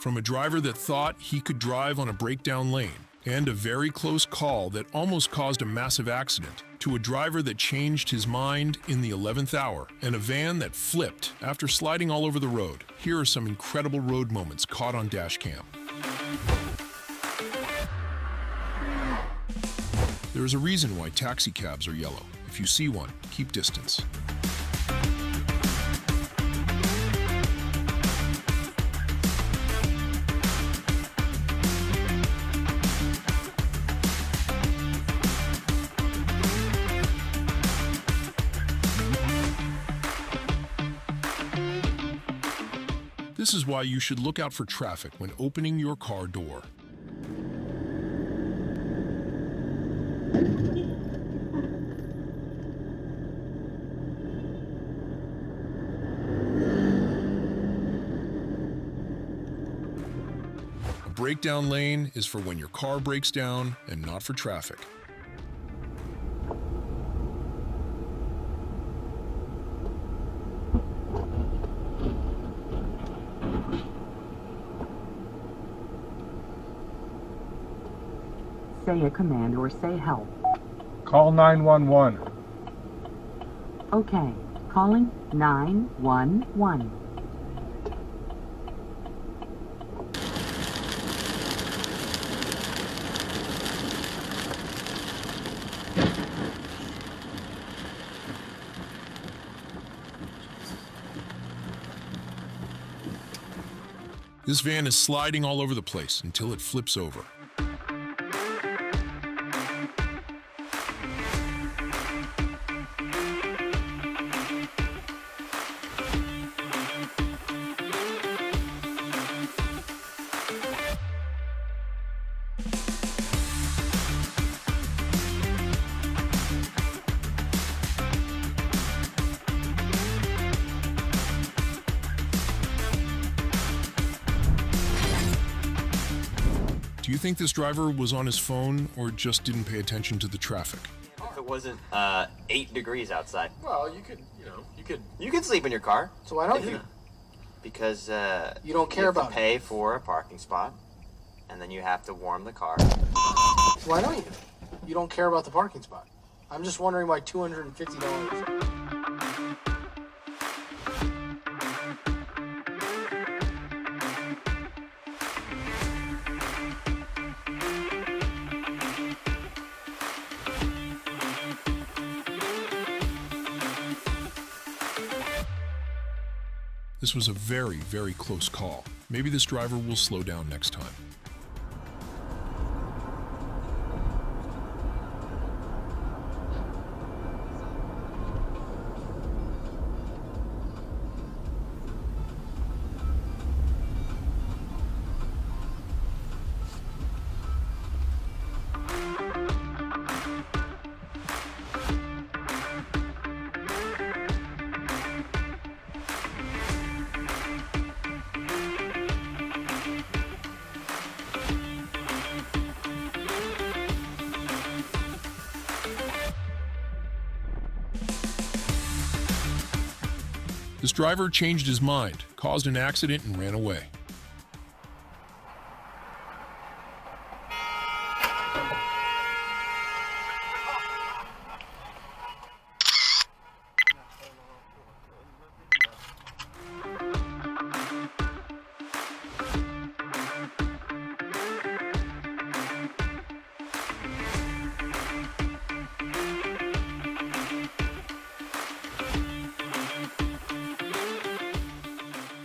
From a driver that thought he could drive on a breakdown lane and a very close call that almost caused a massive accident, to a driver that changed his mind in the 11th hour, and a van that flipped after sliding all over the road. Here are some incredible road moments caught on Dashcam. There is a reason why taxi cabs are yellow. If you see one, keep distance. This is why you should look out for traffic when opening your car door. A breakdown lane is for when your car breaks down and not for traffic. Say a command or say help. Call 911. Okay, calling 911. This van is sliding all over the place until it flips over. Do you think this driver was on his phone or just didn't pay attention to the traffic? If it wasn't 8 degrees outside. Well, you could sleep in your car. So why don't you? Because you don't care have about to pay for a parking spot, and then you have to warm the car. So why don't you? You don't care about the parking spot. I'm just wondering why $250. This was a very, very close call. Maybe this driver will slow down next time. This driver changed his mind, caused an accident, and ran away.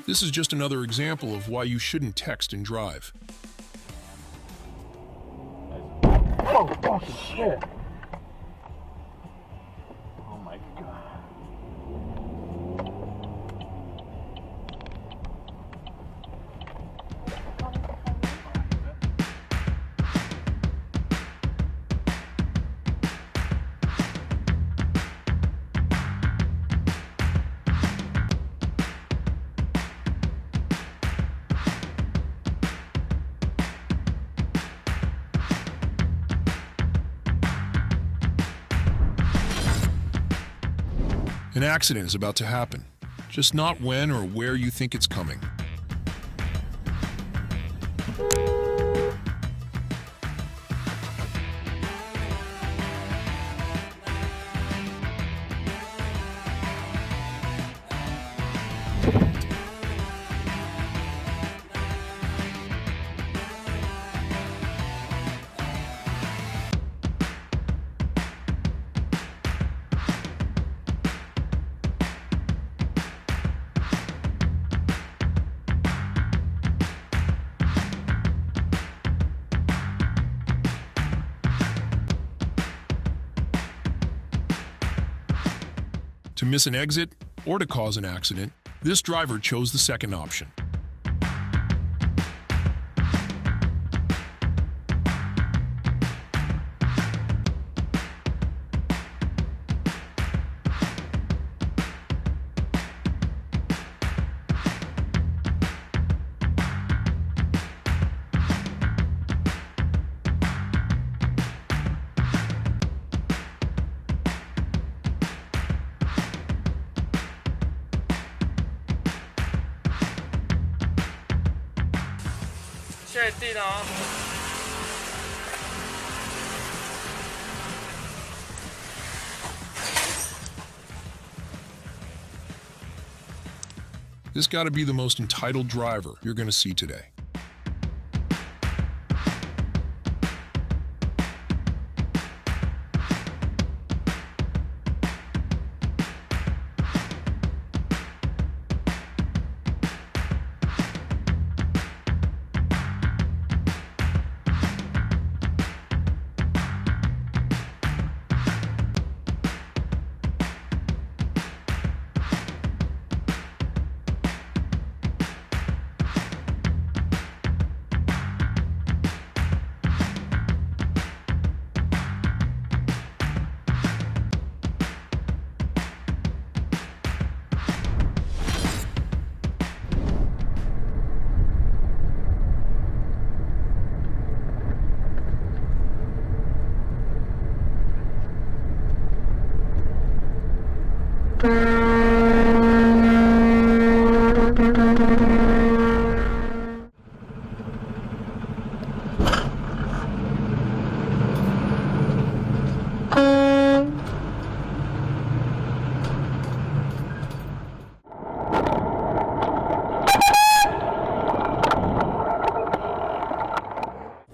This is just another example of why you shouldn't text and drive. Oh, fucking shit. Oh my God. An accident is about to happen, just not when or where you think it's coming. miss an exit or to cause an accident, this driver chose the second option. This got to be the most entitled driver you're going to see today.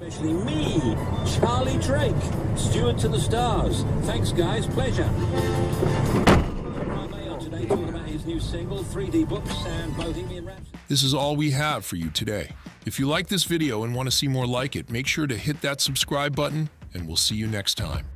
Especially me, Charlie Drake, steward to the stars. Thanks, guys. Pleasure. Today, talking about his new single, 3D Books and Bohemian Rhapsody. This is all we have for you today. If you like this video and want to see more like it, make sure to hit that subscribe button, and we'll see you next time.